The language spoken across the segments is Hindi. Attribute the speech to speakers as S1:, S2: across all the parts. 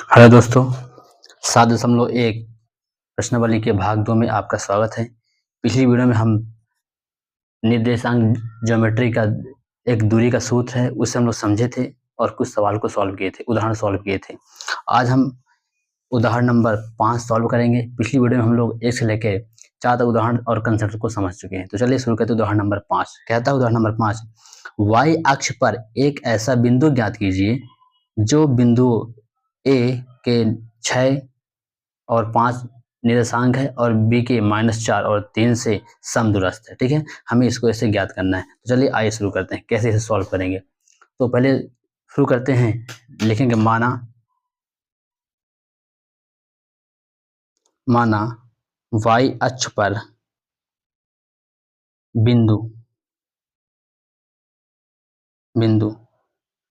S1: हेलो दोस्तों, 7.1 प्रश्नावली के भाग 2 में आपका स्वागत है। पिछली वीडियो में हम निर्देशांक ज्योमेट्री का एक दूरी का सूत्र है उससे हम लोग समझे थे और कुछ सवाल को सॉल्व किए थे, उदाहरण सॉल्व किए थे। आज हम उदाहरण नंबर 5 सॉल्व करेंगे। पिछली वीडियो में हम लोग 1 से लेकर 4 तक उदाहरण और कंसेप्ट को समझ चुके हैं। तो चलिए शुरू करते हैं उदाहरण नंबर 5। कहता है उदाहरण नंबर 5, y अक्ष पर एक ऐसा बिंदु ज्ञात कीजिए जो बिंदु ए के 6 और 5 निर्देशांक है और बी के -4 और 3 से समदूरस्थ है। ठीक है, हमें इसको ऐसे ज्ञात करना है। तो चलिए आइए शुरू करते हैं कैसे इसे सॉल्व करेंगे। तो पहले शुरू करते हैं, लिखेंगे माना y अक्ष पर बिंदु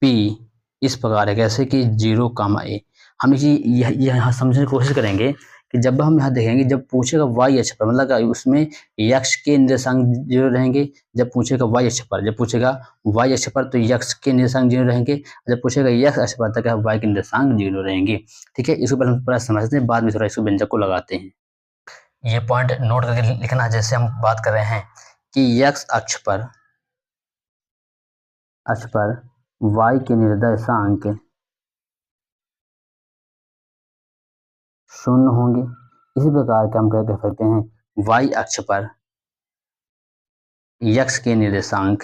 S1: P इस प्रकार है, कैसे कि 0, a। हम यहाँ समझने की कोशिश करेंगे कि जब हम यहाँ देखेंगे, जब पूछेगा y अक्ष पर, मतलब उसमें x के निर्देशांक 0 रहेंगे। जब पूछेगा y अक्ष पर तो x के निर्देशांक 0 रहेंगे। जब पूछेगा x अक्ष पर तो y के निर्देशांक 0 रहेंगे। ठीक है, इसको पहले हम पूरा समझते हैं, बाद में थोड़ा इसको व्यंजक को लगाते हैं। ये पॉइंट नोट करके लिखना है। जैसे हम बात कर रहे हैं कि x अक्ष पर y के निर्देशांक 0 होंगे। इसी प्रकार का हम कह सकते हैं y अक्ष पर x के निर्देशांक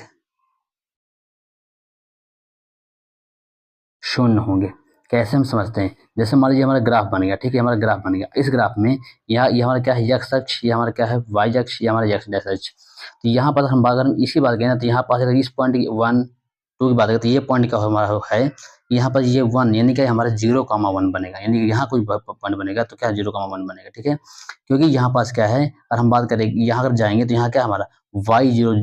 S1: 0 होंगे। कैसे हम समझते हैं, जैसे मान लीजिए हमारा ग्राफ बन गया। ठीक है, हमारा ग्राफ बन गया। इस ग्राफ में ये हमारा क्या है, x अक्ष, ये हमारा क्या है, y अक्ष, ये हमारा x डैश अक्ष। तो यहाँ पर हम बात करें इसकी बात करें ना, तो यहाँ पास अगर इस पॉइंट 1, 2 की बात करें तो ये पॉइंट का हमारा है यहाँ पर ये 1, यानी कि हमारा 0,1 बनेगा। यानी कि यहाँ कोई पॉइंट बनेगा तो क्या 0,1 बनेगा। ठीक है, क्योंकि यहाँ पास क्या है, और हम बात करें यहाँ अगर जाएंगे तो यहाँ क्या हमारा y0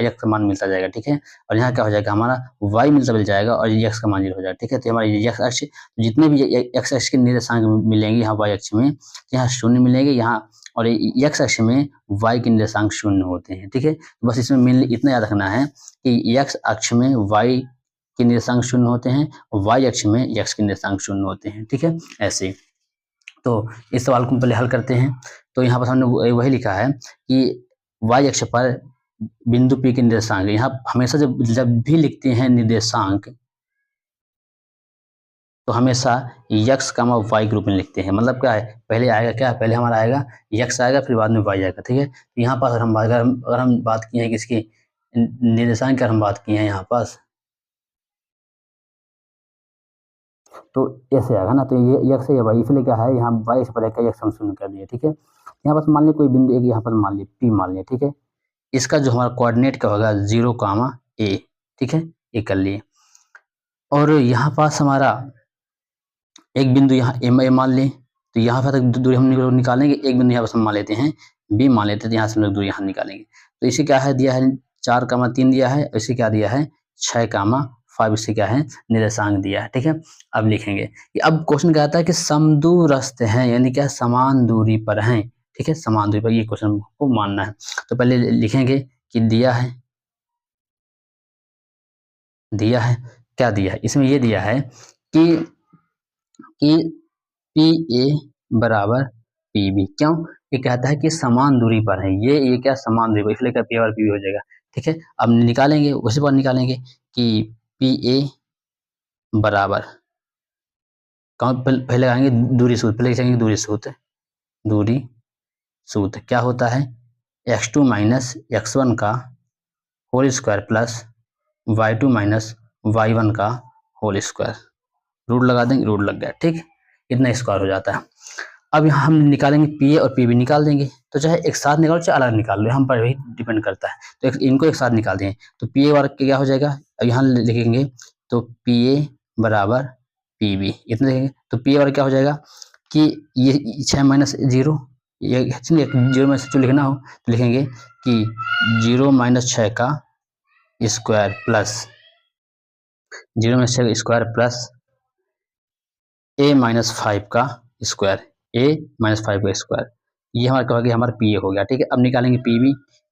S1: x का मान मिलता जाएगा। ठीक है, और यहाँ क्या हो जाएगा, हमारा y मिल जाएगा और x का मान 0 हो जाएगा। ठीक है, तो हमारे x अक्ष जितने भी x अक्ष के निर्देशांक मिलेंगे यहाँ y अक्ष में, यहाँ 0 मिलेंगे यहाँ, और x अक्ष में y के निर्देशांक 0 होते हैं। ठीक है, तो बस इसमें मेनली इतना याद रखना है कि x अक्ष में y के निर्देशांक 0 होते हैं और y अक्ष में x के निर्देशांक 0 होते हैं। ठीक है, ऐसे। तो इस सवाल को पहले हल करते हैं। तो यहाँ पर हमने वही लिखा है कि y अक्ष पर बिंदु P के निर्देशांक, यहाँ हमेशा जब भी लिखते हैं निर्देशांक तो हमेशा x, y के रूप में लिखते हैं। मतलब क्या है, पहले आएगा क्या, पहले हमारा आएगा x आएगा, फिर बाद में y आएगा। ठीक है, तो यहाँ पास अगर हम बात किए हैं किसकी, निर्देशांक की हम बात किए हैं यहाँ पास, तो ऐसे आएगा ना। तो ये x है, ये y, इसलिए क्या है यहाँ y से पहले का x हम शून्य कर दिए। ठीक है, यहाँ पास मान लिया कोई बिंदु एक, यहाँ पर मान लिया P मान लिया। ठीक है, इसका जो हमारा कोऑर्डिनेट का होगा 0, a। ठीक है, ये कर लिए। और यहाँ पास हमारा एक बिंदु यहाँ a मान लें, तो यहाँ पर दूरी हम निकालेंगे। एक बिंदु यहाँ पर हम मान लेते हैं b मान लेते हैं, तो यहाँ से हम लोग दूरी यहाँ निकालेंगे। तो इसे क्या है दिया है 4,3 दिया है, इसे क्या दिया है 6,5, इसे क्या है निर्देशांक दिया है। ठीक है, अब लिखेंगे कि अब क्वेश्चन क्या आता है कि समदूरस्थ हैं, यानी क्या समान दूरी पर हैं। ठीक है, समान दूरी पर, ये क्वेश्चन को मानना है। तो पहले लिखेंगे कि दिया है क्या दिया है, इसमें ये दिया है कि PA बराबर PB। क्यों, ये कहता है कि समान दूरी पर है, ये क्या समान दूरी पर, इसलिए क्या P और PB हो जाएगा। ठीक है, अब निकालेंगे, उसी बार निकालेंगे कि PA बराबर, पहले लगाएंगे दूरी सूत्र, पहले लिखेंगे दूरी सूत्र क्या होता है, x2 माइनस x1 का whole square plus y2 minus y1 का होल स्क्वायर। रूट लगा देंगे, रूट लग गया। ठीक, इतना स्क्वायर हो जाता है। अब यहाँ हम निकालेंगे PA और PB निकाल देंगे। तो चाहे एक साथ निकालो चाहे अलग निकाल लो, हम पर भी डिपेंड करता है। तो इनको एक साथ निकाल दें तो PA वर्ग क्या हो जाएगा, अब यहाँ लिखेंगे तो PA बराबर PB, इतना लिखेंगे। तो PA वर्ग क्या हो जाएगा कि ये 6 माइनस 0, ये 0 में से जो लिखना हो तो लिखेंगे कि 0 माइनस 6 का स्क्वायर प्लस 0 में 6 का स्क्वायर प्लस a माइनस 5 का स्क्वायर, ये हमारा क्या हो गया, हमारा PA हो गया। ठीक है, अब निकालेंगे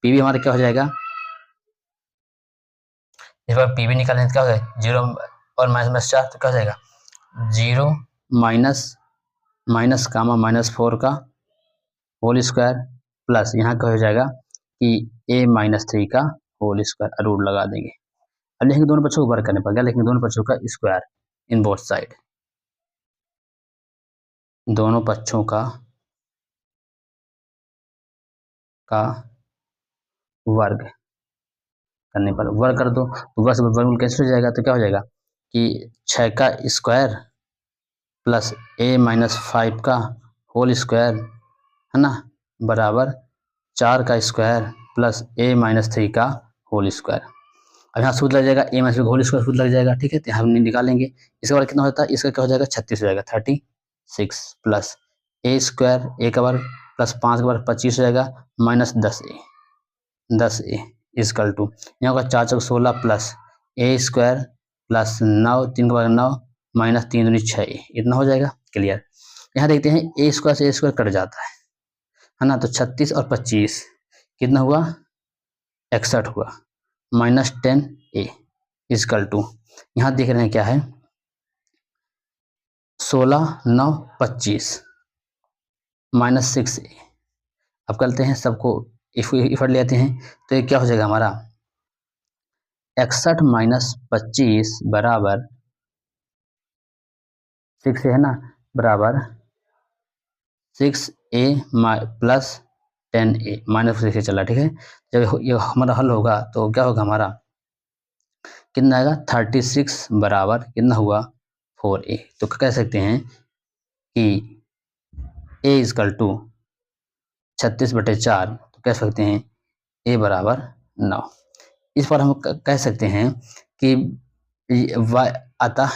S1: PB हमारा क्या हो जाएगा, इस बार PB निकालेंगे तो क्या हो जाएगा 0 और -4 तो क्या हो जाएगा 0 माइनस माइनस कामा माइनस 4 का होल स्क्वायर प्लस यहाँ क्या हो जाएगा कि a माइनस 3 का होल स्क्वायर, रूट लगा देंगे। अब लिखेंगे दोनों पक्षों को वर्क करने पर क्या लिखेंगे, दोनों पक्षों का स्क्वायर इन बोथ साइड, दोनों पक्षों का वर्ग करने पर, वर्ग कर दो तो बस वर्गमूल कैंसिल हो जाएगा, तो क्या हो जाएगा कि 6 का स्क्वायर प्लस a माइनस 5 का होल स्क्वायर है ना, बराबर 4 का स्क्वायर प्लस a माइनस 3 का होल स्क्वायर। अब यहाँ सूत्र लग जाएगा a माइनस होल स्क्वायर सूत्र लग जाएगा, ठीक है, तो हम निकालेंगे। इसके बाद कितना होता है, इसका क्या हो जाएगा 36 हो जाएगा, 36 प्लस a स्क्वायर a का वर्ग प्लस 5 का वर्ग 25 हो जाएगा माइनस 10a इजकल टू यहाँ होगा 4 चौक 16 प्लस a स्क्वायर प्लस 9 3 का वर्ग 9 माइनस 3 दूनी 6a, इतना हो जाएगा क्लियर। यहाँ देखते हैं a स्क्वायर से a स्क्वायर कट जाता है ना, तो 36 और 25 कितना हुआ 61 हुआ माइनस 10a इजकल टू यहाँ देख रहे हैं क्या है 16 9 25 माइनस 6a। अब करते हैं सबको इफर्ट लेते हैं, तो ये क्या हो जाएगा हमारा 61 माइनस 25 बराबर 6 है ना, बराबर 6a प्लस 10a माइनस 6 चला, ठीक है। जब ये हमारा हल होगा तो क्या होगा हमारा कितना आएगा 36 बराबर कितना हुआ 4a। तो कह सकते हैं कि a इजकल टू 36/4, तो कह सकते हैं a बराबर 9। इस पर हम कह सकते हैं कि अतः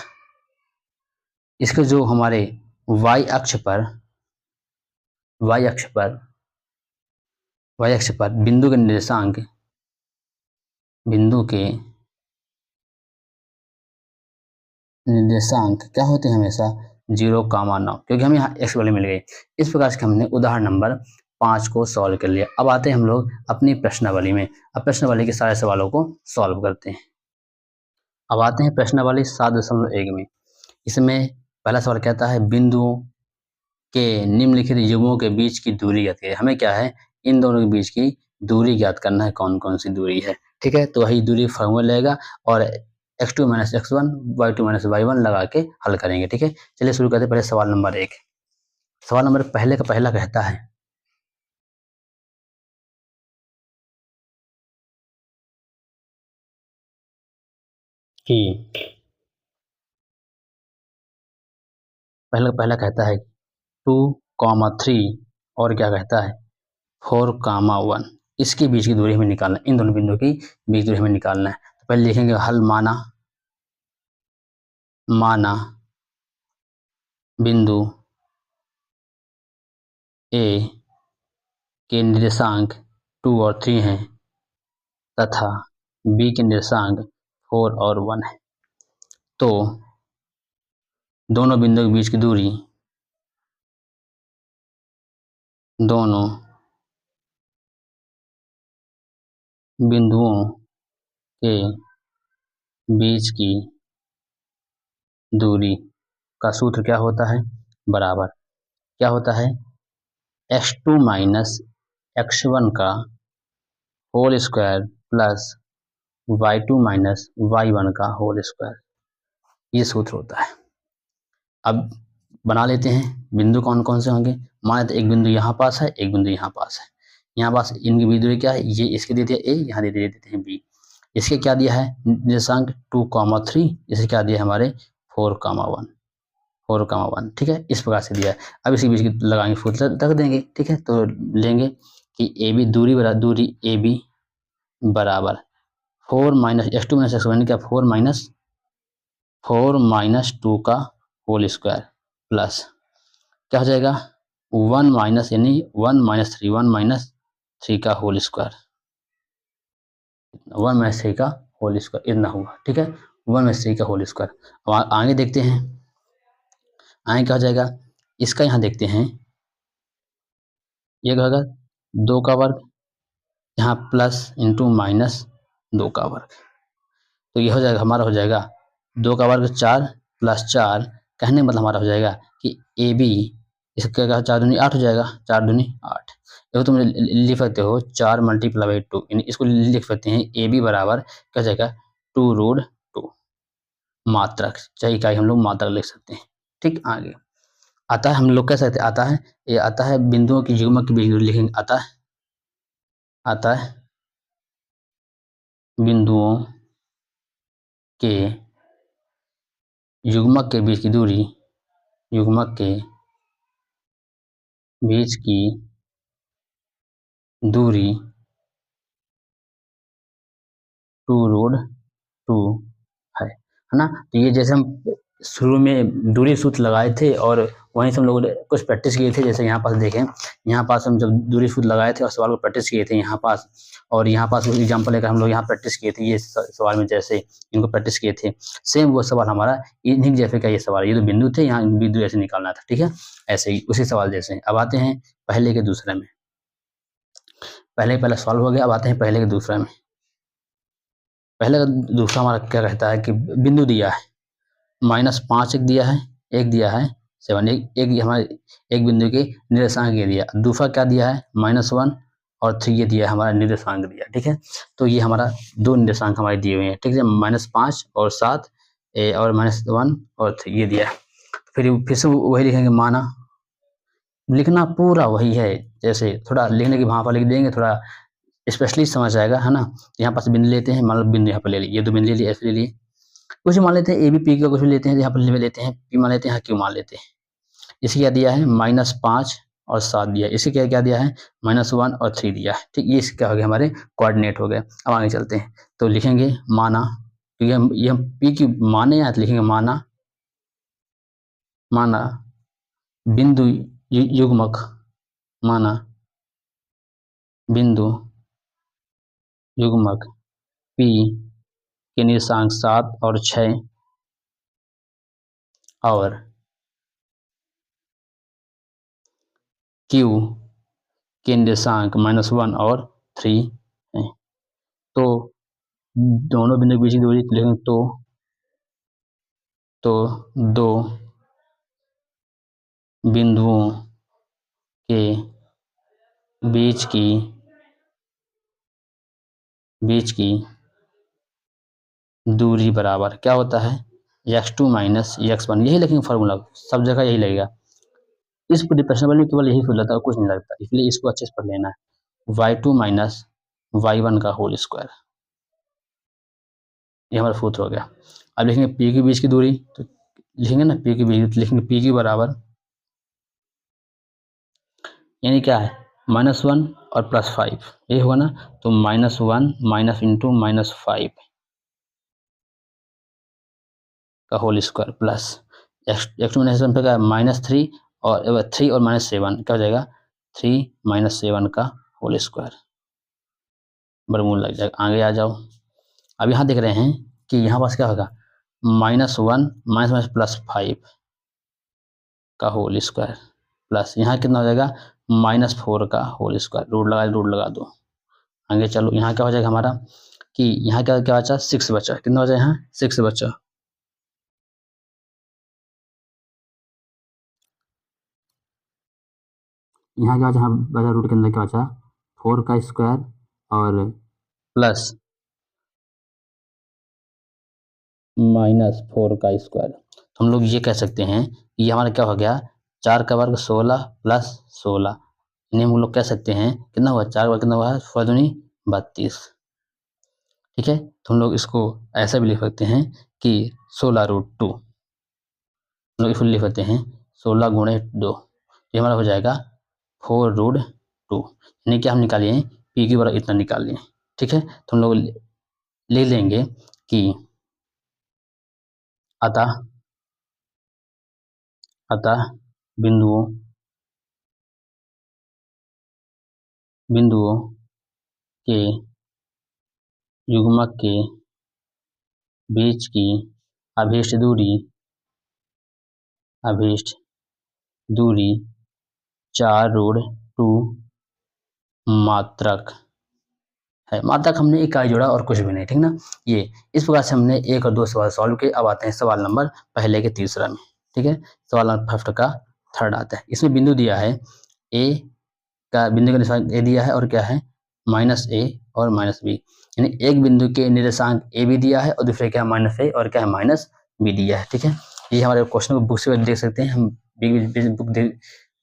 S1: इसके जो हमारे y अक्ष पर बिंदु के निर्देशांक क्या होते हैं हमेशा 0, 9, क्योंकि हमें यहाँ x वैल्यू मिल गई। इस प्रकार से हमने उदाहरण नंबर 5 को सॉल्व कर लिया। अब आते हैं हम लोग अपनी प्रश्नावली में। अब प्रश्नावली के सारे सवालों को सॉल्व करते हैं। अब आते हैं प्रश्नावली 7.1 में। इसमें पहला सवाल कहता है बिंदुओं के निम्नलिखित युग्मों के बीच की दूरी ज्ञात कीजिए। हमें क्या है इन दोनों के बीच की दूरी ज्ञात करना है, कौन कौन सी दूरी है, ठीक है। तो वही दूरी फॉर्मूला लेगा और x2 minus x1 y2 minus y1 लगा के हल करेंगे, ठीक है। चलिए शुरू करते हैं पहले सवाल नंबर 1। सवाल नंबर पहले का पहला कहता है कि पहला कहता है 2,3 और क्या कहता है 4,1, इसके बीच की दूरी हमें निकालना है, इन दोनों बिंदुओं की बीच दूरी हमें निकालना है। तो पहले लिखेंगे हल माना बिंदु ए के निर्देशांक 2 और 3 हैं तथा बी के निर्देशांक 4 और 1 है, तो दोनों बिंदुओं के बीच की दूरी दोनों बिंदुओं के बीच की दूरी का सूत्र क्या होता है, बराबर क्या होता है x2 माइनस x1 का whole square plus y2 minus y1 का होल स्क्वायर, ये सूत्र होता है। अब बना लेते हैं बिंदु कौन कौन से होंगे। मान लेते एक बिंदु यहाँ पास है, एक बिंदु यहाँ पास है। यहाँ पास इनकी बीच दूरी क्या है, ये इसके दे दिया a, यहाँ दे देते हैं b। इसके क्या दिया है निर्देशांक 2,3, इसे क्या दिया हमारे 4,1, ठीक है, इस प्रकार से दिया है। अब इसके बीच की लगाएंगे सूत्र रख देंगे, ठीक है। तो लेंगे कि ए बी दूरी ए बी बराबर 4 माइनस x2 माइनस x1 क्या 4 माइनस 2 का होल स्क्वायर प्लस क्या हो जाएगा 1 माइनस यानी 1 माइनस 3 का होल स्क्वायर, 1 माइनस 3 का होल स्क्वायर इतना हुआ, ठीक है, 1 माइनस 3 का होल स्क्वायर। अब आगे देखते हैं आगे क्या हो जाएगा, इसका यहाँ देखते हैं ये क्या होगा 2 का वर्ग यहाँ प्लस इंटू माइनस 2 का वर्ग, तो ये हो जाएगा हमारा हो जाएगा 2 का वर्ग 4 प्लस 4 कहने का मतलब हमारा हो जाएगा कि ए बी, इसका क्या 4 दूनी 8 हो जाएगा, 4 दूनी 8। देखो तुम लिख सकते हो 4 मल्टीप्लाई बाई 2, यानी इसको लिख सकते हैं ए बी बराबर क्या हो जाएगा 2√2 मात्रक, चाहे इकाई हम लोग मात्रक लिख सकते हैं। ठीक, आगे आता है, हम लोग कह सकते आता है, ये आता है बिंदुओं की युग्मक की बीच दूरी लिखेंगे, आता है बिंदुओं के युग्मक के बीच की दूरी, युग्मक के बीच की दूरी 2√2 है ना। तो ये जैसे हम शुरू में दूरी सूत्र लगाए थे और वहीं से हम लोगों ने कुछ प्रैक्टिस किए थे, जैसे यहाँ पास देखें, यहाँ पास हम जब दूरी सूत्र लगाए थे और सवाल को प्रैक्टिस किए थे यहाँ पास, और यहाँ पास एग्जाम्पल लेकर हम लोग यहाँ प्रैक्टिस किए थे, ये सवाल में जैसे इनको प्रैक्टिस किए थे, सेम वो सवाल हमारा इन्हीं जैसे का ये सवाल, ये तो बिंदु थे, यहाँ बिंदु ऐसे निकालना था, ठीक है, ऐसे ही उसी सवाल जैसे। अब आते हैं पहले के दूसरे में, पहला सॉल्व हो गया, अब आते हैं पहले के दूसरे में। पहले का दूसरा हमारा क्या कहता है कि बिंदु दिया है -5 एक दिया है 7, एक हमारे एक बिंदु के निर्देशांक ये दिया, दूसरा क्या दिया है -1 और 3 ये दिया है हमारा निर्देशांक दिया, ठीक है। तो ये हमारा दो निर्देशांक हमारे दिए हुए हैं, ठीक है, -5 और 7 और -1 और 3 ये दिया है। फिर से वही लिखेंगे, माना, लिखना पूरा वही है, जैसे थोड़ा लिखने की भाव लिख देंगे, थोड़ा स्पेशली समझ आएगा, है ना। यहाँ पास बिंदु लेते हैं, मान लो बिंदु यहाँ पर ले लिए, ये दो बिंदु ले लिए, ऐसे ले लिए, कुछ मान लेते हैं ए बी पी क्यू, कुछ भी लेते हैं, यहाँ पर लेते हैं पी मान लेते हैं, क्यू मान लेते हैं। इसे क्या दिया है -5 और 7 दिया है, इसे क्या क्या दिया है -1 और 3 दिया है, ठीक, ये क्या हो गया हमारे कोऑर्डिनेट हो गए। अब आगे चलते हैं, तो लिखेंगे माना, क्योंकि ये हम पी क्यू माने हैं तो लिखेंगे माना, माना बिंदु युग्मक, माना बिंदु युग्मक पी के निर्देशांक 7 और 6 और क्यू के निर्देशांक -1 और 3 है। तो दोनों बिंदु के बीच की दूरी लिखेंगे, तो दो बिंदुओं के बीच की दूरी बराबर क्या होता है x2 - x1, यही लिखेंगे फॉर्मूला, सब जगह यही लगेगा। इस प्रश्न में केवल यही फॉर्मूला लगता है, कुछ नहीं लगता, इसलिए इसको अच्छे से पढ़ लेना है। y2 - y1 का होल स्क्वायर, ये हमारा सूत्र हो गया। अब लिखेंगे p के बीच की दूरी, तो लिखेंगे ना p के बीच, लिखेंगे p की बराबर, यानी क्या है -1 और +5, ये होगा ना, तो -1 इंटू -5 का होल स्क्वायर प्लस x2 - पे का -3 और 3 और -7 क्या हो जाएगा 3 - 7 का होल स्क्वायर, वर्गमूल लग जाएगा। आगे आ जाओ, अब यहाँ देख रहे हैं कि यहाँ पास क्या होगा -1 +5 का होल स्क्वायर प्लस यहाँ कितना हो जाएगा -4 का होल स्क्वायर, रूट लगा दो। आगे चलो, यहाँ क्या हो जाएगा हमारा कि यहाँ क्या क्या बचा 6 बचा, कितना हो जाएगा यहाँ 6 बचा, यहाँ क्या बचा बचा रूट के अंदर क्या बचा 4 का स्क्वायर और प्लस -4 का स्क्वायर। हम लोग ये कह सकते हैं कि ये हमारा क्या हो गया 4 का वर्ग 16 + 16, यानी हम लोग कह सकते हैं कितना हुआ 4 वर्ग कितना हुआ 4 दूनी 32, ठीक है। तो हम लोग इसको ऐसा भी लिख सकते हैं कि 16√2, हम लोग इसको लिख सकते हैं 16 × 2, ये हमारा हो जाएगा 4√2, यानी कि हम निकालिए पी की बराबर इतना निकाल लिए, ठीक है। तो हम लोग ले लेंगे कि अतः बिंदुओं के युग्मक के बीच की अभीष्ट दूरी 4√2 मात्रक है। मात्रक हमने इकाई जोड़ा और कुछ भी नहीं, ठीक ना। ये इस प्रकार से हमने 1 और 2 सवाल सॉल्व किए। अब आते हैं सवाल नंबर पहले के तीसरा में। ठीक है, सवाल नंबर 5 का थर्ड आता है। इसमें बिंदु दिया है ए का, बिंदु का निर्देशांक ए दिया है और क्या है -a और -b, यानी एक बिंदु के निर्देशांक ए भी दिया है और दूसरे क्या है -a और क्या है -b दिया है। ठीक है, ये हमारे क्वेश्चन को बुक से देख सकते हैं, हम बुक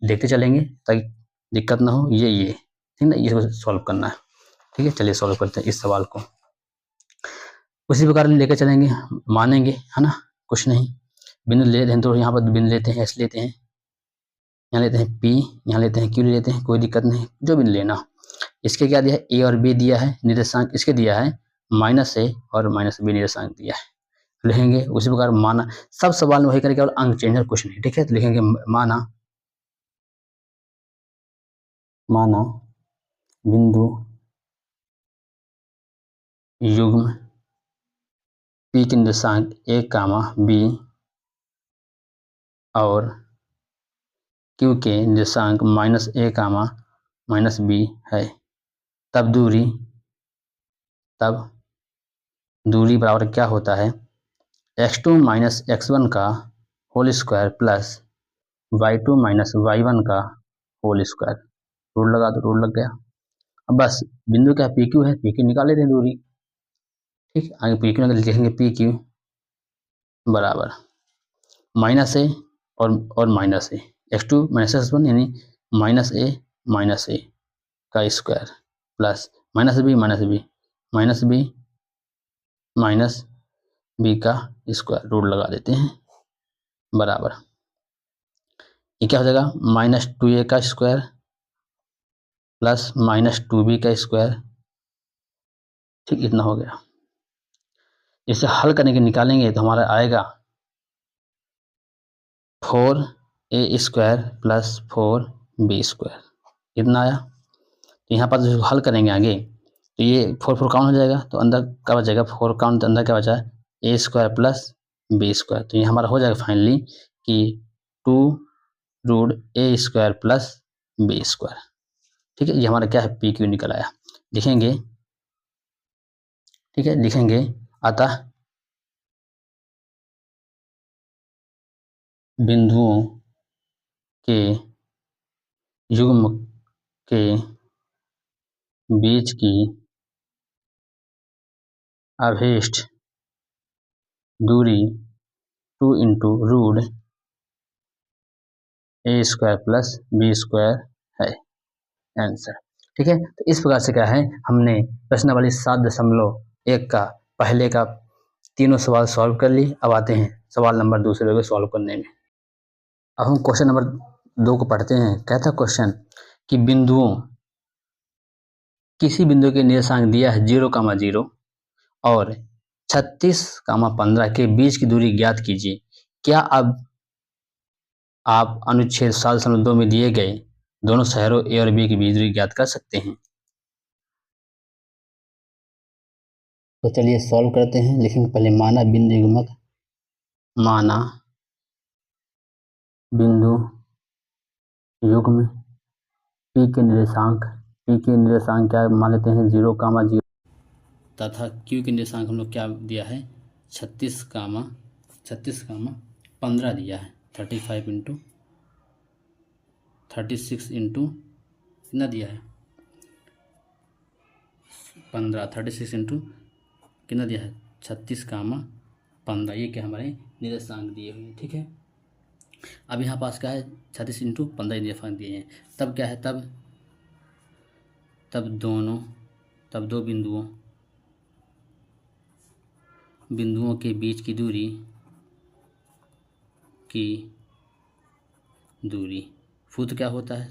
S1: देखते चलेंगे ताकि दिक्कत ना हो। ये ठीक है, ये सॉल्व करना है। ठीक है, चलिए सॉल्व करते हैं इस सवाल को। उसी प्रकार लेकर चलेंगे, मानेंगे, है ना, कुछ नहीं। बिंदु लेते हैं तो यहाँ पर बिंदु लेते हैं, एस लेते हैं, यहाँ लेते हैं पी, यहाँ लेते हैं क्यू लेते हैं, कोई दिक्कत नहीं, जो बिंदु लेना। इसके क्या दिया है, ए और बी दिया है निर्देशांक, इसके दिया है -a और -b निर्देशांक दिया है। लिखेंगे उसी प्रकार माना, सब सवाल में वही करेंगे, केवल अंक चेंज है, कुछ नहीं। ठीक है, तो लिखेंगे माना बिंदु युग्म पी के निर्देशांक a, b और q के निर्देशांक -a, -b है, तब दूरी बराबर क्या होता है, x2 - x1 का whole square plus y2 - y1 का होल स्क्वायर। रूल लगा दो, रूल लग गया। अब बस बिंदु क्या पी क्यू है, पी क्यू निकाल लेते हैं दूरी। ठीक, आगे पी क्यू लिखेंगे, पी क्यू बराबर -a और -a, x2 - x1 यानी -a का स्क्वायर प्लस -b का स्क्वायर, रूल लगा देते हैं, बराबर ये क्या हो जाएगा -2a का स्क्वायर प्लस -2b का स्क्वायर। ठीक, इतना हो गया। इसे हल करने के निकालेंगे तो हमारा आएगा 4a square plus 4b square, इतना आया। तो यहाँ पर जो हल करेंगे आगे तो ये 4 काउंट हो जाएगा, तो अंदर क्या बचेगा, 4 काउंट, अंदर क्या बचा है, a square plus b square. तो ये हमारा हो जाएगा फाइनली कि 2√a square plus b square. ठीक है, ये हमारा क्या है, पी क्यू निकल आया। लिखेंगे, ठीक है, लिखेंगे अतः बिंदुओं के युग्म के बीच की अभीष्ट दूरी 2 × √a square plus b square है आंसर। ठीक है, तो इस प्रकार से क्या है, हमने प्रश्नावली 7.1 का पहले का तीनों सवाल सॉल्व कर ली। अब आते हैं सवाल नंबर दूसरे को सॉल्व करने में। अब हम क्वेश्चन नंबर 2 को पढ़ते हैं। कहता क्वेश्चन कि किसी बिंदु के निर्देशांक दिया है 0,0 और 36,15 के बीच की दूरी ज्ञात कीजिए। क्या अब आप अनुच्छेद 7.2 में दिए गए दोनों शहरों ए और बी की बीच दूरी ज्ञात कर सकते हैं? तो चलिए सॉल्व करते हैं। लिखेंगे पहले माना बिंदु युग्मक, माना बिंदु युग्म पी के निर्देशांक क्या मान लेते हैं, 0,0 तथा क्यू के निर्देशांक हम लोग क्या दिया है, 36,15 दिया है। 35 × 36 कितना दिया है, 15, 36 कितना दिया है, 36,15। ये क्या हमारे निर्देशांक दिए हुए हैं। ठीक है, अब यहाँ पास क्या है, 36 × 15 निर्देशांक दिए हैं। तब क्या है, तब दो बिंदुओं के बीच की दूरी सूत्र क्या होता है,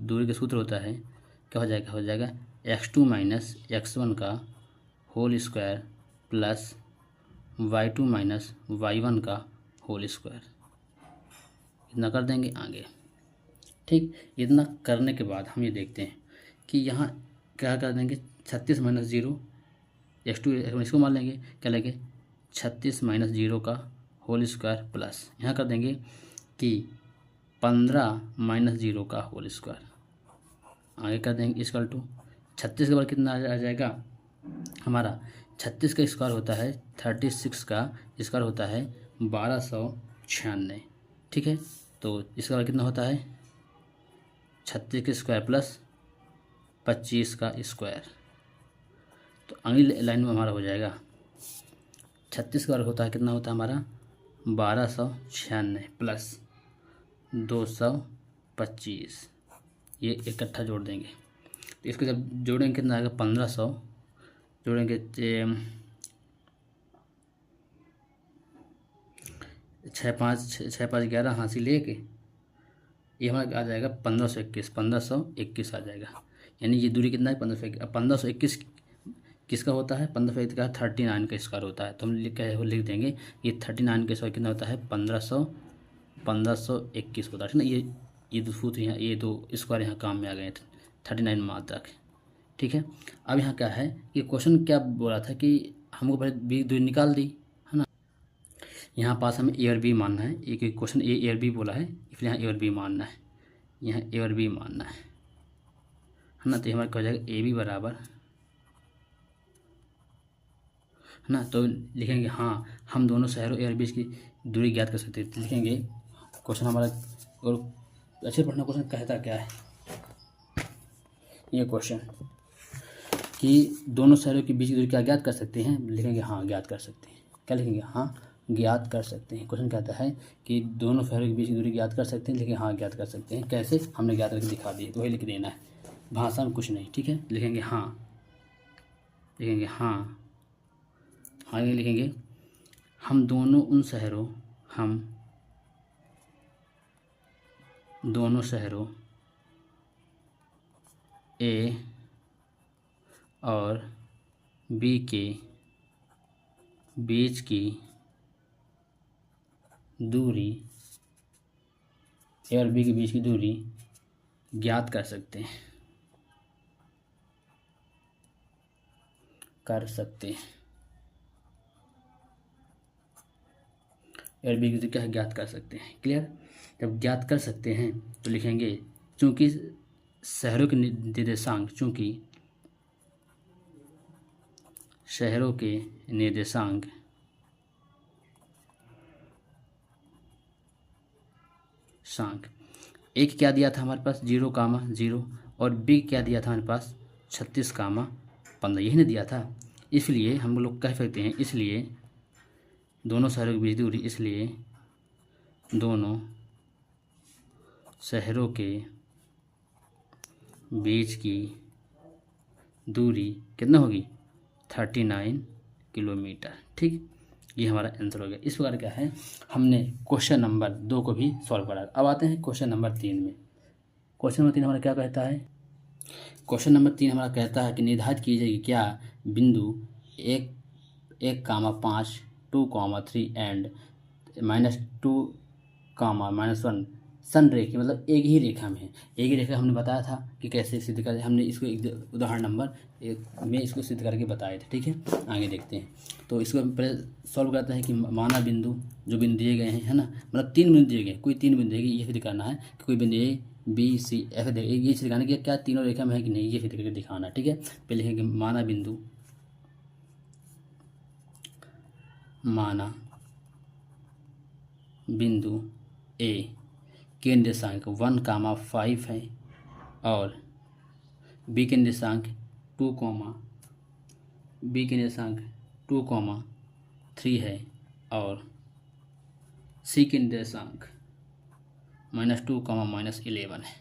S1: दूरी का सूत्र होता है, क्या हो जाएगा x2 - x1 का whole square plus y2 - y1 का होल स्क्वायर। इतना कर देंगे आगे। ठीक, इतना करने के बाद हम ये देखते हैं कि यहाँ क्या कर देंगे, 36 - 0 x2 इसको मान लेंगे, क्या लेंगे 36 - 0 का होल स्क्वायर प्लस यहाँ कर देंगे कि 15 - 0 का होल स्क्वायर। आगे कर देंगे इक्वल टू 36 के बाद कितना आ जाएगा हमारा, 36 का स्क्वायर होता है 36 का स्क्वायर होता है 1250 96। ठीक है, तो इसका वाला कितना होता है 36 का स्क्वायर प्लस 25 का स्क्वायर। तो अगली लाइन में हमारा हो जाएगा 36 का वर्ग होता है कितना होता है हमारा 1296 प्लस 225, ये इकट्ठा जोड़ देंगे। तो इसको जब जोड़ेंगे कितना आएगा 1500, जोड़ेंगे 6 5 11 हासिल लेके ये हमारा आ जाएगा 1521 आ जाएगा। यानी ये दूरी कितना है 1521 किसका होता है 1521 का 39 का स्क्वायर होता है। तो हम लिख देंगे ये 39 का स्क्वायर कितना होता है 1521 होता है ना। ये दो फूट यहाँ, ये दो स्क्वायर यहाँ काम में आ गए 39 मात्रक। ठीक है, अब यहाँ क्या है कि क्वेश्चन क्या बोला था कि हमको पहले बी दूरी निकाल दी है ना। यहाँ पास हमें ए और बी मानना है, एक क्वेश्चन ए और बी बोला है इसलिए यहाँ ए और बी मानना है, यहाँ ए और बी मानना है ना। तो हमारा क्या हो जाएगा ए बी बराबर है ना। तो लिखेंगे हाँ हम दोनों शहरों ए और बी की दूरी ज्ञात कर सकते हैं। लिखेंगे क्वेश्चन हमारा, और अच्छे पढ़ना क्वेश्चन कहता क्या है ये क्वेश्चन कि दोनों शहरों के बीच की दूरी क्या ज्ञात कर सकते हैं। लिखेंगे हाँ ज्ञात कर सकते हैं। क्या लिखेंगे हाँ ज्ञात कर सकते हैं। क्वेश्चन कहता है कि दोनों शहरों के बीच की दूरी ज्ञात कर सकते हैं, लेकिन हाँ ज्ञात कर सकते हैं। कैसे, हमने ज्ञात करके दिखा दी, तो वही लिख देना है, भाषा में कुछ नहीं। ठीक है, लिखेंगे हाँ, लिखेंगे हाँ, आगे लिखेंगे हम दोनों शहरों ए और बी के बीच की दूरी, ए और बी के बीच की दूरी ज्ञात कर सकते हैं, ए और बी की दूरी क्या है ज्ञात कर सकते हैं। क्लियर, जब ज्ञात कर सकते हैं तो लिखेंगे चूंकि शहरों के निर्देशांक, चूंकि शहरों के निर्देशांक एक क्या दिया था हमारे पास 0, और बी क्या दिया था हमारे पास 36, 15 यही ना दिया था। इसलिए हम लोग कह सकते हैं, इसलिए दोनों शहरों के बीच दूरी, इसलिए दोनों शहरों के बीच की दूरी कितना होगी 39 किलोमीटर। ठीक, ये हमारा आंसर हो गया। इस प्रकार क्या है हमने क्वेश्चन नंबर 2 को भी सॉल्व करा। अब आते हैं क्वेश्चन नंबर 3 में। क्वेश्चन नंबर 3 हमारा क्या कहता है, क्वेश्चन नंबर 3 हमारा कहता है कि निर्धारित कीजिए कि क्या बिंदु 1,5 2,3 एंड -2, -1 संरेखी, मतलब एक ही रेखा में है। एक ही रेखा हमने बताया था कि कैसे सिद्ध करें, हमने इसको एक उदाहरण नंबर 1 में इसको सिद्ध करके बताए थे। ठीक है, आगे देखते हैं। तो इसको पहले सॉल्व करते हैं कि माना बिंदु, जो बिंदु दिए गए हैं है ना, मतलब 3 बिंदु दिए गए, कोई 3 बिंदु दिए गए, ये सिद्ध करना है कि कोई बिंदु ए बी सी एफ ये सिद्ध करना कि क्या तीनों रेखा में है कि नहीं, ये सिद्ध करके दिखाना है। ठीक है, पहले लिखेंगे माना बिंदु ए के निर्देशांक 1,5 है और बी के निर्देशांक 2,3 है और सी के निर्देशांक -2, -11 है।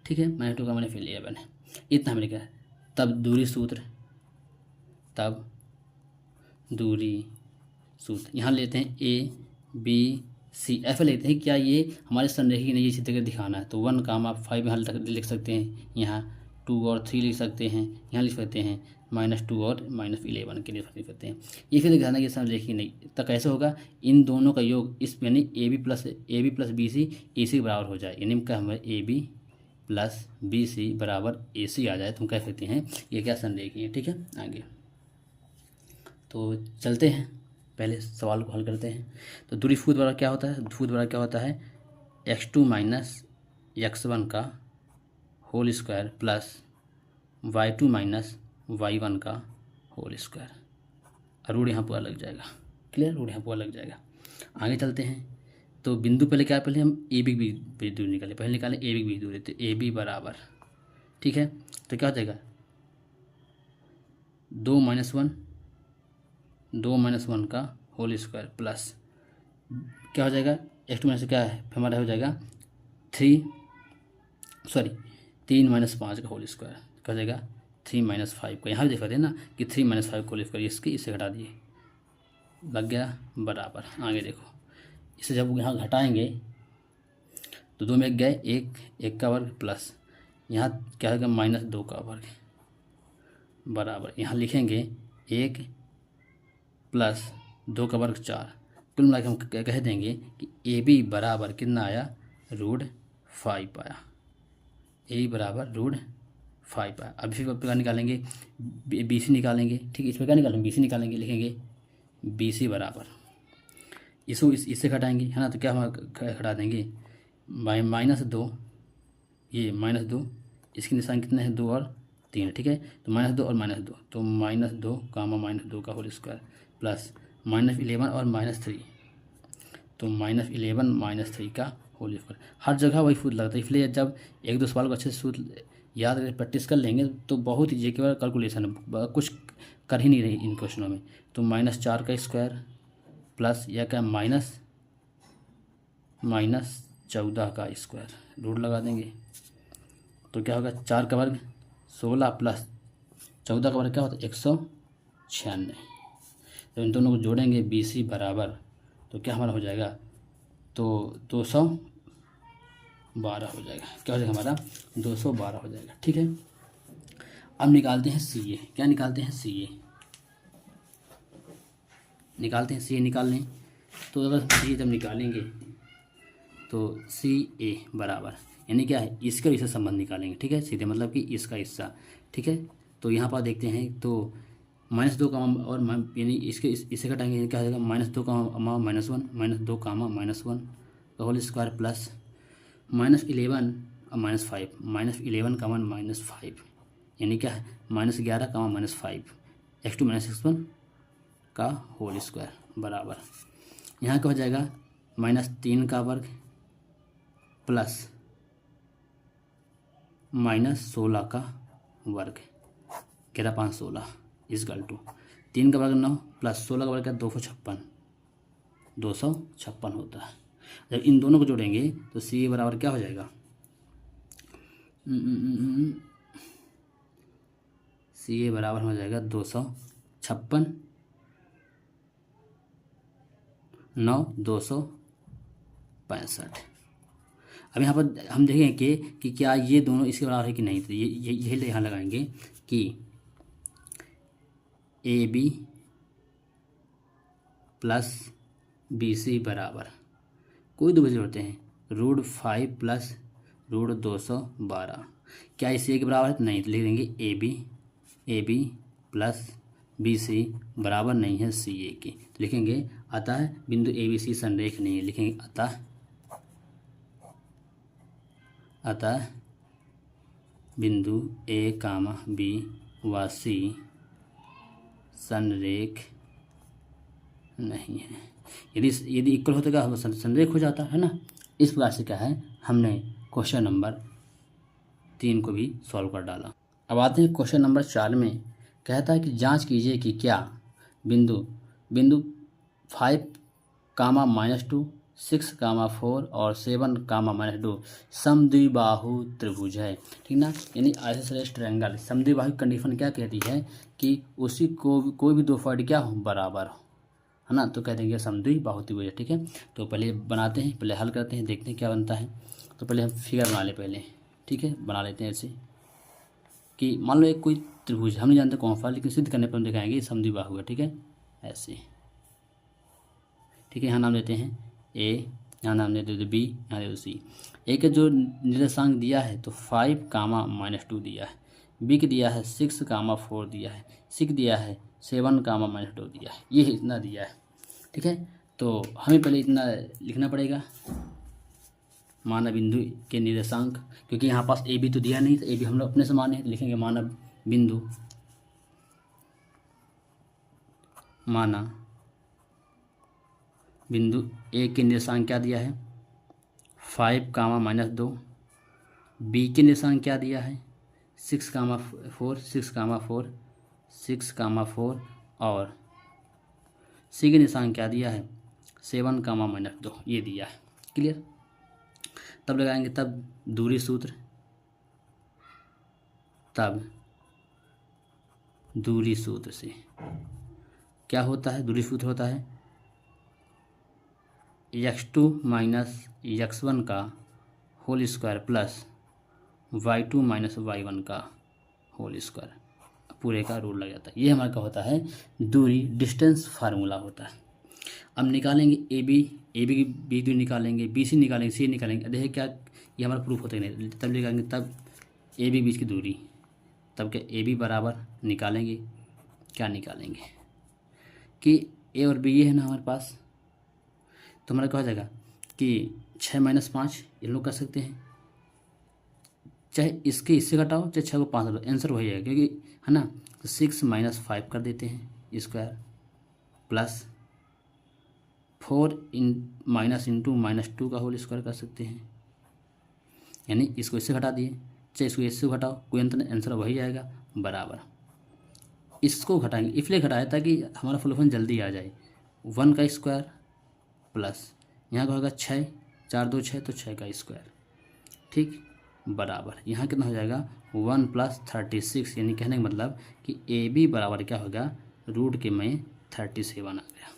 S1: ठीक है, -2, -11 है। इतना हमने लिखा है। तब दूरी सूत्र यहाँ लेते हैं ए बी सी एफ लेते हैं। क्या ये हमारे संरेखी नहीं, ये सिद्ध करके दिखाना है। तो 1,5 यहाँ लिख सकते हैं, यहाँ 2 और 3 लिख सकते हैं, यहाँ लिख सकते हैं -2 और -11 के लिए लिख सकते हैं। ये फिर दिखाना कि संरेखी नहीं, तो कैसे होगा, इन दोनों का योग इस यानी A B plus B C A C के बराबर हो जाए। यानी क्या हमारे A B plus B C बराबर ए सी आ जाए, तो हम कह सकते हैं ये क्या संरेखी है। ठीक है, आगे तो चलते हैं, पहले सवाल को हल करते हैं। तो दूरी फूट बराबर क्या होता है, फूट बराबर क्या होता है x2 - x1 का whole square plus y2 - y1 का होल स्क्वायर। रूट यहाँ पूरा लग जाएगा। क्लियर, रूट यहाँ पूरा लग जाएगा। आगे चलते हैं। तो बिंदु पहले क्या है, पहले हम ए बी की दूरी निकाले, पहले निकाले ए बी की दूरी, तो ए बी बराबर, ठीक है, तो क्या हो जाएगा 2 - 1 का होल स्क्वायर प्लस क्या हो जाएगा x2 माइनस क्या है, फिर हमारा हो जाएगा 3 - 5 का होल स्क्वायर, क्या हो जाएगा 3 - 5 का। यहाँ भी देखा थे ना कि 3 - 5 का होल स्क्वायर, इसके इससे घटा दिए, लग गया बराबर। आगे देखो, इसे जब यहाँ घटाएंगे तो 2 में 1 गए, एक का वर्ग प्लस यहाँ क्या होगा -2 का वर्ग बराबर, यहाँ लिखेंगे 1 प्लस 2 का वर्ग 4। कुल मिला के हम कह देंगे कि ए बी बराबर कितना आया, √5 आया, ए बी बराबर √5 आया। अब फिर क्या निकालेंगे, बी सी निकालेंगे, ठीक है, इस पर क्या निकालेंगे, बी सी निकालेंगे, लिखेंगे बी सी बराबर, इसको इससे घटाएंगे, है ना, तो क्या हम घटा देंगे -2, ये -2, इसके निशान कितने हैं 2 और 3, ठीक है, तो -2 और -2, तो -2 -2 का होल स्क्वायर प्लस -11 और -3, तो -11 -3 का होल स्क्वायर। हर जगह वही सूत्र लगता है, इसलिए जब एक दो सवाल को अच्छे से सूत्र याद करके प्रैक्टिस कर लेंगे तो बहुत ही केवल कैलकुलेशन कुछ कर ही नहीं रही इन क्वेश्चनों में। तो -4 का स्क्वायर प्लस या क्या -14 का स्क्वायर, रूट लगा देंगे, तो क्या होगा 4 का वर्ग 16 प्लस 14 का वर्ग क्या होता है 196। तो इन दोनों को जोड़ेंगे बी सी बराबर, तो क्या हमारा हो जाएगा, तो 212 हो जाएगा, क्या हो जाएगा हमारा 212 हो जाएगा, ठीक है। अब निकालते हैं सी ए, क्या निकालते हैं सी ए, निकाल लें। तो अगर सी ए जब निकालेंगे तो सी ए बराबर यानी क्या है, इसका इससे संबंध निकालेंगे, ठीक है, सीधे मतलब कि इसका हिस्सा, ठीक है। तो यहाँ पर देखते हैं तो -2 का और यानी इससे घटाएंगे, क्या हो जाएगा -2 का -1 -2 का -1 का होल स्क्वायर प्लस -11 और -5 -11 का -5 यानी क्या है -11 का -5 x2 - x1 का होल स्क्वायर बराबर, यहाँ क्या हो जाएगा -3 का वर्ग प्लस -16 का वर्ग, 11 5 16 इजकल टू 3 का वर्ग 9 प्लस 16 का वर्ग 256 होता है। जब इन दोनों को जोड़ेंगे तो सी बराबर क्या हो जाएगा, सी बराबर हो जाएगा 256 9 265। अब यहाँ पर हम देखेंगे कि क्या ये दोनों इसके बराबर है कि नहीं, तो यही यहाँ लगाएंगे कि A B plus B C बराबर कोई दो बजे जोड़ते हैं √5 प्लस √212, क्या इस ए के बराबर है, तो नहीं, तो लिख देंगे A B plus B C बराबर नहीं है सी ए की, तो लिखेंगे अतः बिंदु ए बी सी संरेख नहीं है, लिखेंगे अतः बिंदु ए कामा बी व सी संरेख नहीं है। यदि इक्वल होता क्या संरेख हो जाता है ना। इस प्रकार से क्या है, हमने क्वेश्चन नंबर 3 को भी सॉल्व कर डाला। अब आते हैं क्वेश्चन नंबर 4 में, कहता है कि जांच कीजिए कि क्या बिंदु 5, -2, 6, 4 और 7, -2 समद्विबाहु त्रिभुज है, ठीक ना, यानी आइसोसेलेस ट्रायंगल। समद्विबाहु कंडीशन क्या कहती है कि उसी को कोई भी दो पॉइंट क्या हो बराबर हो, है ना, तो कह देंगे समद्विबाहु त्रिभुज है, ठीक है। तो पहले बनाते हैं, पहले हल करते हैं, देखते हैं क्या बनता है। तो पहले हम फिगर बना ले पहले, ठीक है, बना लेते हैं ऐसे कि मान लो एक कोई त्रिभुज, हम नहीं जानते कौन सा, लेकिन सिद्ध करने पर हम दिखाएंगे समद्विबाहु है, ठीक है, ऐसे, ठीक है। यहाँ नाम देते हैं ए, यहाँ नाम देते हैं बी, यहाँ देते सी। ए का जो निर्देशांक दिया है तो 5, -2 दिया है, बी के दिया है 6, 4 दिया है, सी दिया है 7, -2 दिया है, ये इतना दिया है, ठीक है। तो हमें पहले इतना लिखना पड़ेगा मानव बिंदु के निर्देशांक, क्योंकि यहाँ पास ए बी तो दिया नहीं, तो ए बी हम लोग अपने से माने हैं, तो लिखेंगे मानव बिंदु बिंदु ए के निर्देशांक क्या दिया है 5 कामा -2, बी के निर्देशांक क्या दिया है 6 कामा 4, 6 कामा 4, 6 कामा 4 और सी के निर्देशांक क्या दिया है 7 कामा -2 ये दिया है। क्लियर। तब लगाएंगे तब दूरी सूत्र, तब दूरी सूत्र से क्या होता है, दूरी सूत्र होता है x2 माइनस x1 का whole square plus y2 minus y1 का होल स्क्वायर, पूरे का रूल लग जाता है। ये हमारा क्या होता है दूरी, डिस्टेंस फार्मूला होता है। अब निकालेंगे ए बी की बी दूरी निकालेंगे, बी सी निकालेंगे, सी निकालेंगे। देखिए क्या ये हमारा प्रूफ होता है नहीं, तब निकालेंगे तब ए बी बीच की दूरी, तब क्या ए बी बराबर निकालेंगे, क्या निकालेंगे कि ए और बी ये है ना हमारे पास, तो हमारा क्या हो जाएगा कि 6 माइनस 5 ये लोग कर सकते हैं, चाहे इसके इससे घटाओ चाहे 6 को 5 घटाओ आंसर वही है, क्योंकि है ना। तो 6 माइनस 5 कर देते हैं स्क्वायर प्लस 4 माइनस इंटू -2 का होल स्क्वायर कर सकते हैं, यानी इसको इससे घटा दिए चाहे इसको इससे घटाओ कोई अंतर नहीं, आंसर वही आएगा बराबर। इसको घटाएंगे इसलिए घटाया ताकि हमारा फुल जल्दी आ जाए। 1 का स्क्वायर प्लस यहाँ का होगा 6, 4 2 6 तो 6 का स्क्वायर, ठीक बराबर। यहाँ कितना हो जाएगा 1 प्लस 36, यानी कहने का मतलब कि ए बी बराबर क्या होगा रूट के में 37 आ गया।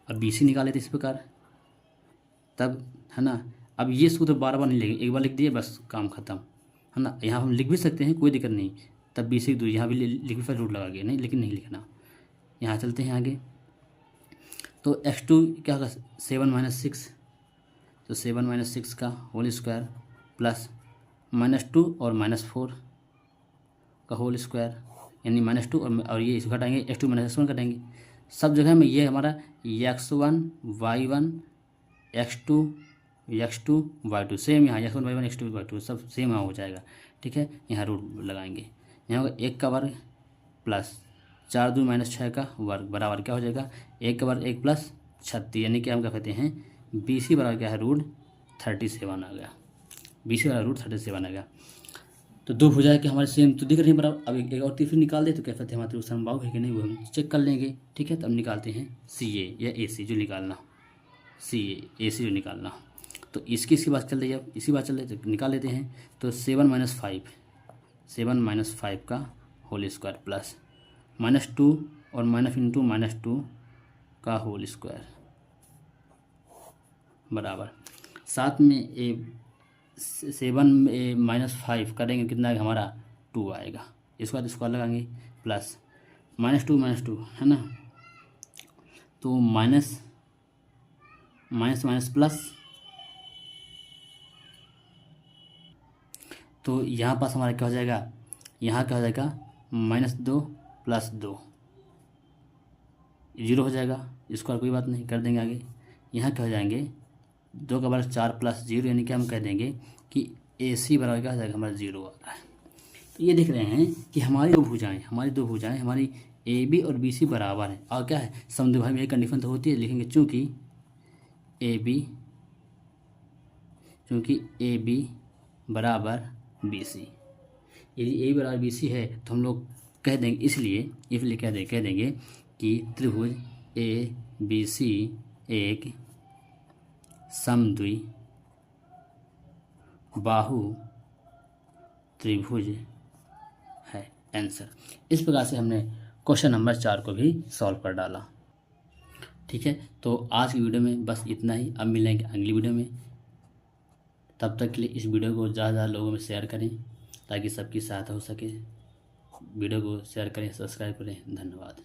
S1: अब बी सी निकाले थे इस प्रकार, तब है ना। अब ये सूत्र बार बार नहीं लिखेंगे, एक बार लिख दिए बस काम खत्म, है ना। यहाँ हम लिख भी सकते हैं कोई दिक्कत नहीं, तब बी सी दूर यहाँ भी लिख फिर रूट लगा के नहीं, लेकिन नहीं लिखना। यहाँ चलते हैं आगे, तो x2 क्या होगा 7 माइनस 6, तो 7 माइनस 6 का होल स्क्वायर प्लस -2 और -4 का होल स्क्वायर, यानी -2 और ये इसको घटाएंगे x2 माइनस x1 घटाएंगे। सब जगह में ये हमारा x1 y1 x2 y2 same, यहाँ x1 y1 x2 y2 सब सेम यहाँ हो जाएगा, ठीक है। यहाँ रूट लगाएंगे, यहाँ होगा 1 का वर्ग प्लस 4 2 माइनस 6 का वर्ग बराबर क्या हो जाएगा 1 का वर्ग 1 प्लस 36, यानी कि हम क्या कहते हैं बी सी बराबर क्या है रूट 37 आ गया, बी सी बराबर रूट 37 आ गया। तो दो भुजाएं कि हमारे सेम तो दिख रही है बराबर। अब एक और तीसरी निकाल दे तो क्या कहते हैं हमारे समबाहु है कि नहीं वो हम चेक कर लेंगे, ठीक है। तो अब निकालते हैं सी ए या ए सी जो निकालना, सी ए सी जो निकालना। तो इसकी बात चल रही है, अब इसी बात चल रही है तो निकाल लेते हैं। तो 7 माइनस 5 का होल स्क्वायर प्लस -2 और माइनस इंटू -2 का होल स्क्वायर बराबर, साथ में 7 माइनस 5 करेंगे कितना आएगा हमारा 2 आएगा, इसके बाद स्क्वायर लगाएंगे प्लस -2 है ना, तो माइनस माइनस प्लस, तो यहाँ पास हमारा क्या हो जाएगा, यहाँ क्या हो जाएगा -2 प्लस 2 0 हो जाएगा, स्क्वायर कोई बात नहीं कर देंगे आगे। यहाँ क्या हो जाएंगे 2 का बराबर 4 प्लस 0, यानी कि हम कह देंगे कि ए सी बराबर क्या हो जाएगा हमारा 0 आ रहा है। तो ये देख रहे हैं कि हमारी दो भुजाएं हमारी ए बी और बी सी बराबर है, और क्या है समद्विभाजक में एक कंडीशन तो होती है, लिखेंगे चूँकि ए बी बराबर बी सी, यदि ए बराबर बी सी है तो हम लोग कह देंगे इसलिए कह देंगे कि त्रिभुज ए बी सी एक समद्वि बाहु त्रिभुज है, आंसर। इस प्रकार से हमने क्वेश्चन नंबर 4 को भी सॉल्व कर डाला, ठीक है। तो आज की वीडियो में बस इतना ही, अब मिलेंगे अगली वीडियो में। तब तक के लिए इस वीडियो को ज़्यादा लोगों में शेयर करें ताकि सबकी सहायता हो सके। वीडियो को शेयर करें, सब्सक्राइब करें, धन्यवाद।